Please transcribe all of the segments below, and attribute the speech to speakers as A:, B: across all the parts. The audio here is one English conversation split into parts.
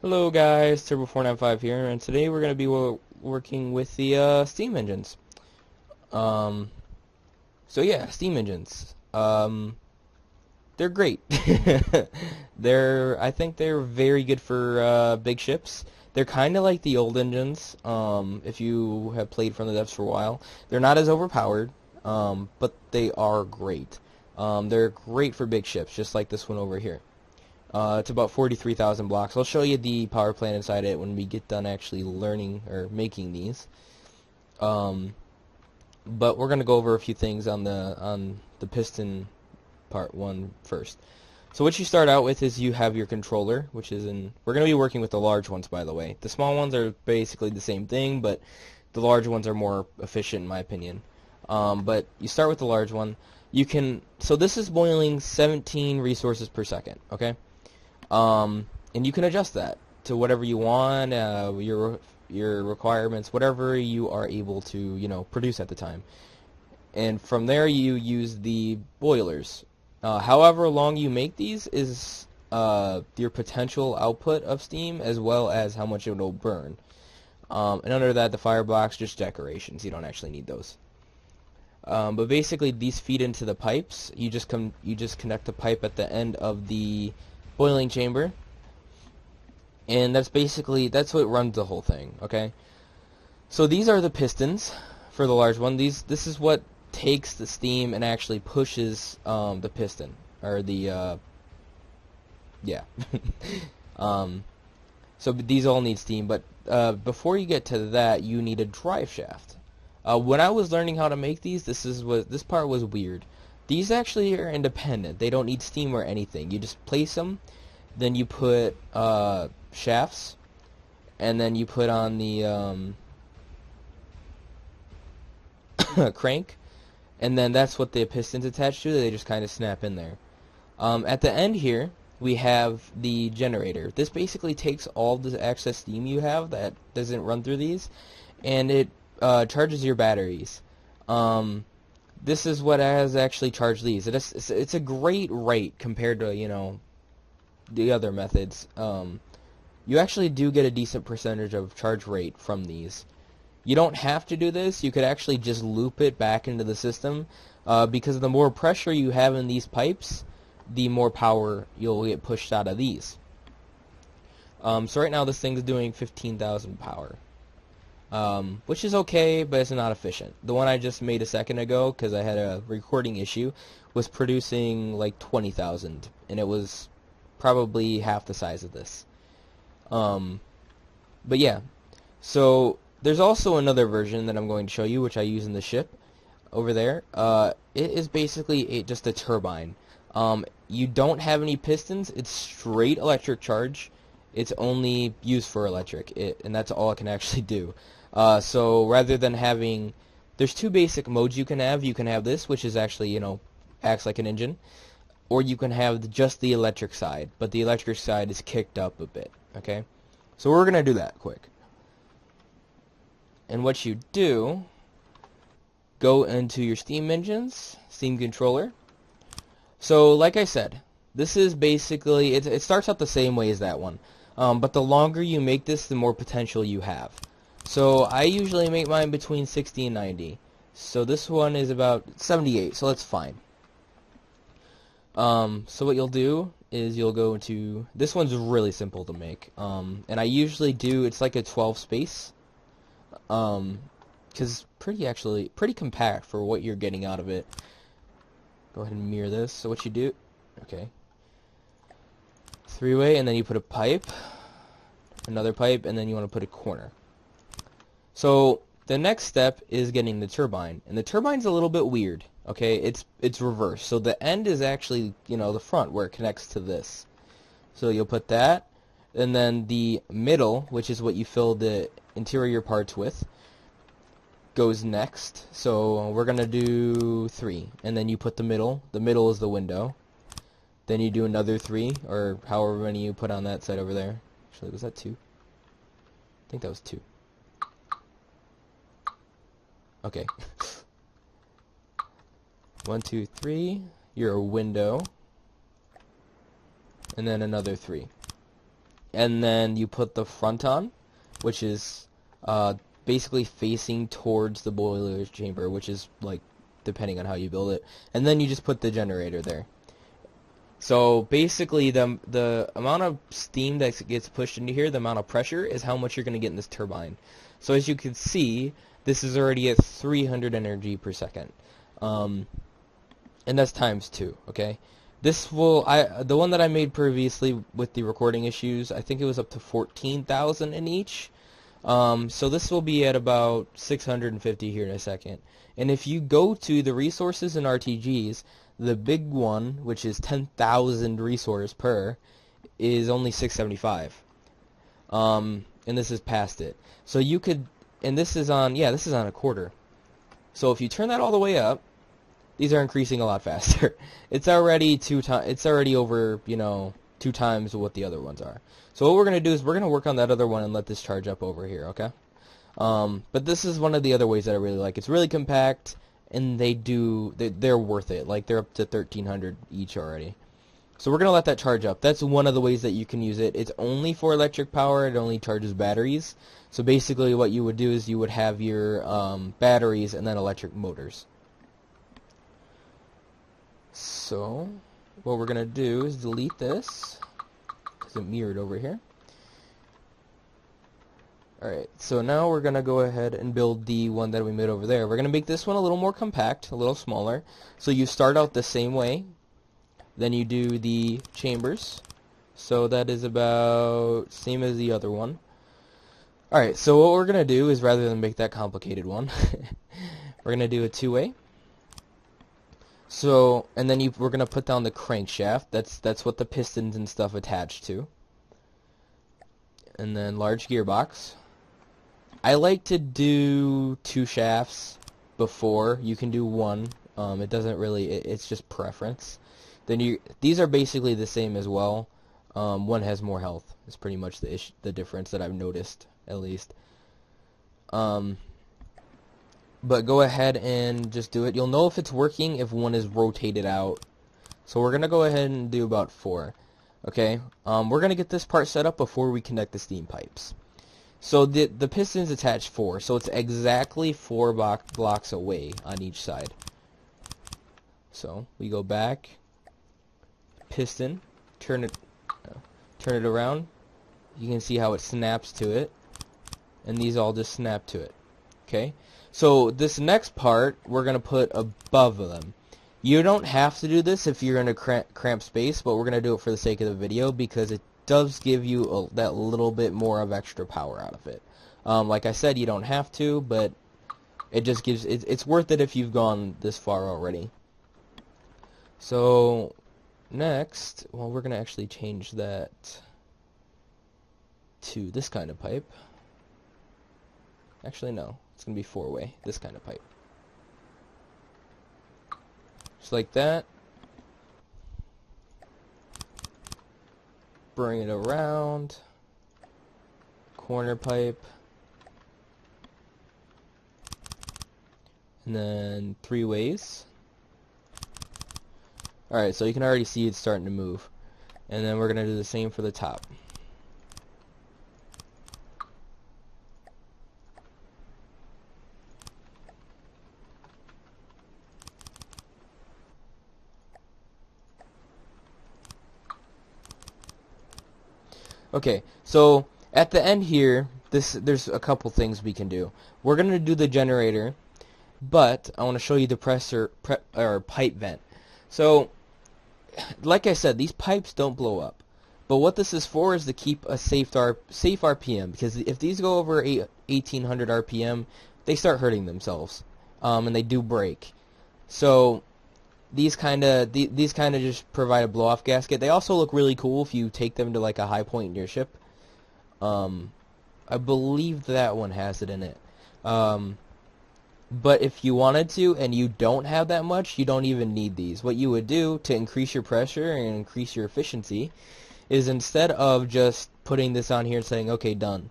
A: Hello guys, Turbo495 here, and today we're going to be working with the steam engines. Um, so yeah, steam engines. They're great. I think they're very good for big ships. They're kind of like the old engines, if you have played From the Depths for a while. They're not as overpowered, but they are great. They're great for big ships, just like this one over here. It's about 43,000 blocks. I'll show you the power plant inside it when we get done actually learning or making these. Um, but we're gonna go over a few things on the piston part one first. So what you start out with is you have your controller, which is in. We're gonna be working with the large ones, by the way. The small ones are basically the same thing, but the large ones are more efficient in my opinion. But you start with the large one. So this is boiling 17 resources per second. Okay. And you can adjust that to whatever you want, your requirements, whatever you are able to, produce at the time. And from there, you use the boilers. However long you make these is your potential output of steam as well as how much it will burn. And under that, the fire blocks, just decorations. You don't actually need those. But basically, these feed into the pipes. You just connect the pipe at the end of the boiling chamber, and that's what runs the whole thing. Okay, so these are the pistons for the large one. This is what takes the steam and actually pushes the piston, or the yeah. So these all need steam, but before you get to that, you need a drive shaft. When I was learning how to make these, this part was weird. These actually are independent. They don't need steam or anything. You just place them, then you put shafts, and then you put on the crank, and then that's what the piston's attached to. They just kind of snap in there. At the end here, we have the generator. This basically takes all the excess steam you have that doesn't run through these, and it charges your batteries. This is what has actually charged these. It's a great rate compared to, the other methods. You actually do get a decent percentage of charge rate from these. You don't have to do this. You could actually just loop it back into the system, because the more pressure you have in these pipes, the more power you'll get pushed out of these. So right now this thing's doing 15,000 power. Which is okay, but it's not efficient. The one I just made a second ago, because I had a recording issue, was producing like 20,000, and it was probably half the size of this. But yeah, so there's also another version that I'm going to show you, which I use in the ship over there. It is basically just a turbine. You don't have any pistons. It's straight electric charge. It's only used for electric, and that's all it can actually do. So rather than having, there's two basic modes you can have. You can have this, which is actually, acts like an engine, or you can have just the electric side, but the electric side is kicked up a bit, okay? So we're going to do that quick. And what you do, go into your steam engines, steam controller. So like I said, this is basically, it starts out the same way as that one. But the longer you make this, the more potential you have. So I usually make mine between 60 and 90. So this one is about 78, so that's fine. So what you'll do is you'll go into, this one's really simple to make. And I usually do, it's like a 12 space. Because pretty compact for what you're getting out of it. Go ahead and mirror this. So what you do, okay. Three-way, and then you put a pipe, another pipe, and then you want to put a corner. So the next step is getting the turbine, and the turbine's a little bit weird. Okay, it's reversed. So the end is actually, the front where it connects to this. So you'll put that, and then the middle, which is what you fill the interior parts with, goes next. So we're gonna do 3, and then you put the middle. The middle is the window. Then you do another 3, or however many you put on that side over there. Actually, was that 2? I think that was 2. Okay. 1, 2, 3. Your window. And then another 3. and then you put the front on, which is basically facing towards the boiler chamber, which is like depending on how you build it, and then you just put the generator there. So basically the amount of steam that gets pushed into here, the amount of pressure, is how much you're going to get in this turbine. So as you can see, this is already at 300 energy per second. And that's times 2, okay? This will, the one that I made previously with the recording issues, I think it was up to 14,000 in each. So this will be at about 650 here in a second. And if you go to the resources and RTGs, the big one, which is 10,000 resource per, is only 675. And this is past it. So you could, and this is on, yeah, this is on a quarter. So if you turn that all the way up, these are increasing a lot faster. It's already it's already over, 2 times what the other ones are. So what we're going to do is we're going to work on that other one and let this charge up over here, okay? But this is one of the other ways that I really like. It's really compact, and they're worth it. Like, they're up to 1,300 each already. So we're going to let that charge up. That's one of the ways that you can use it. It's only for electric power. It only charges batteries. So basically what you would do is you would have your batteries and then electric motors. So what we're going to do is delete this, because it mirrored over here. Alright, so now we're going to go ahead and build the one that we made over there. We're going to make this one a little more compact, a little smaller. So you start out the same way. Then you do the chambers. So that is about same as the other one. Alright, so what we're going to do is, rather than make that complicated one, we're going to do a 2-way. So, and then we're going to put down the crankshaft. That's what the pistons and stuff attach to. And then large gearbox. I like to do 2 shafts before. You can do 1. It doesn't really, it's just preference. Then these are basically the same as well. One has more health. It's pretty much the difference that I've noticed, at least. But go ahead and just do it. You'll know if it's working if one is rotated out. So we're going to go ahead and do about 4. Okay, we're going to get this part set up before we connect the steam pipes. So the pistons attach 4, so it's exactly 4 blocks away on each side. So we go back, piston, turn it around. You can see how it snaps to it, and these all just snap to it. Okay, so this next part we're going to put above them. You don't have to do this if you're in a cramped space, but we're going to do it for the sake of the video because it does give you that little bit more of extra power out of it. Like I said, you don't have to, but it just gives it's worth it if you've gone this far already. So next, well, we're going to actually change that to this kind of pipe. Actually, no. It's going to be 4-way, this kind of pipe. Just like that. Bring it around. Corner pipe. And then 3 ways. Alright, so you can already see it's starting to move. And then we're going to do the same for the top. Okay, so at the end here, there's a couple things we can do. We're going to do the generator, but I want to show you the pipe vent. So, like I said, these pipes don't blow up. But what this is for is to keep a safe RPM, because if these go over 1800 RPM, they start hurting themselves, and they do break. So these kind of just provide a blow-off gasket. They also look really cool if you take them to like a high point in your ship. I believe that one has it in it. But if you wanted to and you don't have that much, you don't even need these. What you would do to increase your pressure and increase your efficiency is, instead of just putting this on here and saying, okay, done,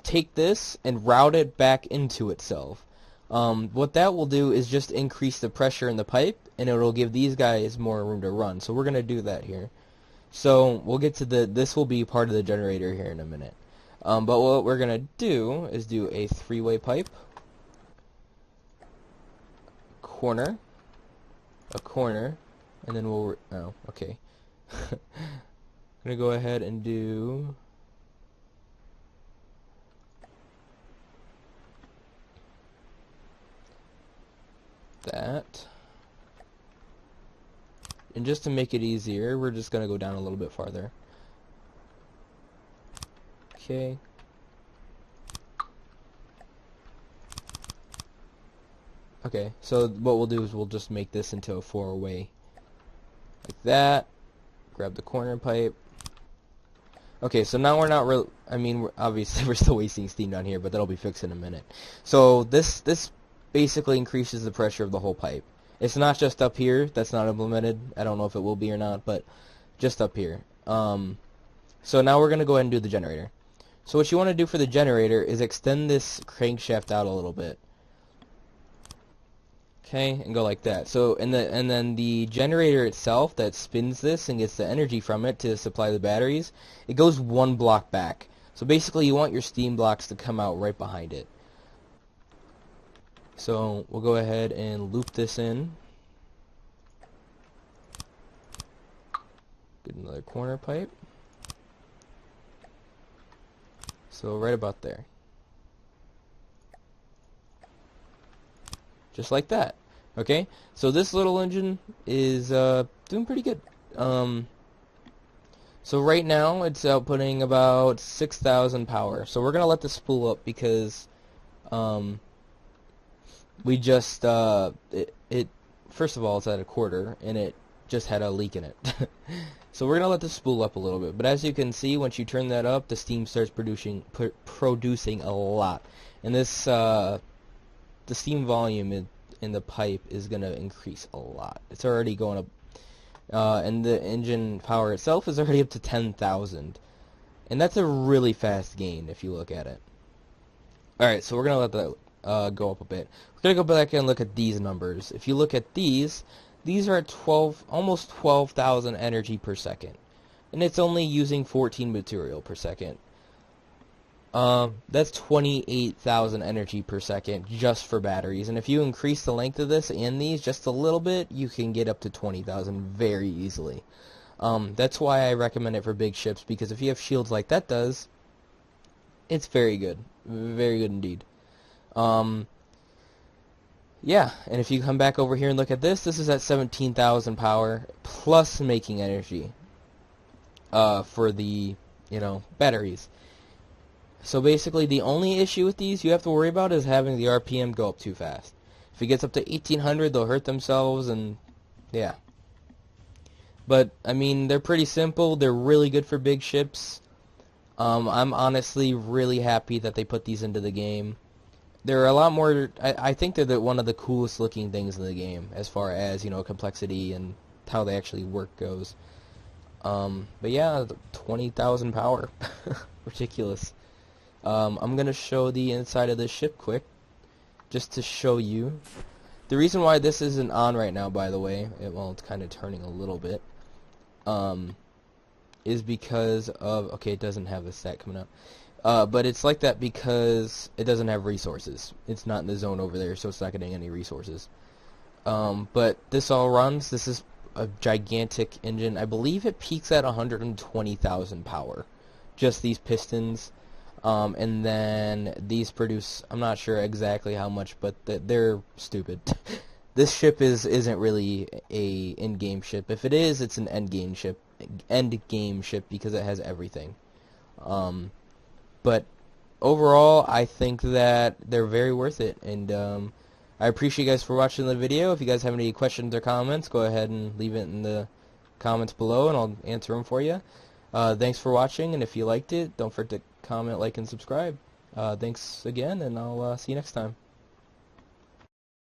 A: take this and route it back into itself. What that will do is just increase the pressure in the pipe, and it'll give these guys more room to run. So we're going to do that here. So we'll get to this will be part of the generator here in a minute. But what we're going to do is do a three-way pipe, corner, a corner, and then we'll, oh, okay. I'm going to go ahead and do that. And just to make it easier, we're just going to go down a little bit farther. Okay. Okay, so what we'll do is we'll just make this into a four-way. Like that. Grab the corner pipe. Okay, so now we're not real. I mean, obviously we're still wasting steam down here, but that'll be fixed in a minute. So this basically increases the pressure of the whole pipe. It's not just up here that's not implemented. I don't know if it will be or not, but just up here. So now we're going to go ahead and do the generator. So what you want to do for the generator is extend this crankshaft out a little bit. Okay, and go like that. So and then the generator itself that spins this and gets the energy from it to supply the batteries, it goes one block back. So basically you want your steam blocks to come out right behind it. So we'll go ahead and loop this in. Get another corner pipe. So right about there. Just like that. Okay, so this little engine is doing pretty good. So right now it's outputting about 6,000 power. So we're gonna let this spool up because we just it first of all it's at a quarter and it just had a leak in it. So we're gonna let this spool up a little bit. But as you can see, once you turn that up, the steam starts producing a lot, and this the steam volume in the pipe is going to increase a lot. It's already going up, and the engine power itself is already up to 10,000, and that's a really fast gain if you look at it. Alright, so we're going to let that go up a bit. We're going to go back and look at these numbers. If you look at these are at almost 12,000 energy per second, and it's only using 14 material per second. That's 28,000 energy per second just for batteries, and if you increase the length of this and these just a little bit, you can get up to 20,000 very easily. That's why I recommend it for big ships, because if you have shields like that does, it's very good indeed. Yeah, and if you come back over here and look at this is at 17,000 power plus making energy for the batteries. So basically the only issue with these you have to worry about is having the RPM go up too fast. If it gets up to 1800, they'll hurt themselves, and yeah. But I mean, they're pretty simple. They're really good for big ships. I'm honestly really happy that they put these into the game. They're a lot more. I think they're one of the coolest looking things in the game as far as complexity and how they actually work goes. But yeah, 20,000 power, ridiculous. I'm going to show the inside of this ship quick, just to show you. The reason why this isn't on right now, by the way, it's kind of turning a little bit, is because of, okay, it doesn't have the stat coming up, but it's like that because it doesn't have resources. It's not in the zone over there, so it's not getting any resources. But this all runs. This is a gigantic engine. I believe it peaks at 120,000 power, just these pistons. And then these produce, I'm not sure exactly how much, but they're stupid. This ship isn't really a in-game ship. If it is, it's an end-game ship because it has everything. But overall, I think that they're very worth it, and I appreciate you guys for watching the video. If you guys have any questions or comments, go ahead and leave it in the comments below, and I'll answer them for you. Thanks for watching, and if you liked it, don't forget to comment, like, and subscribe. Thanks again, and I'll see you next time.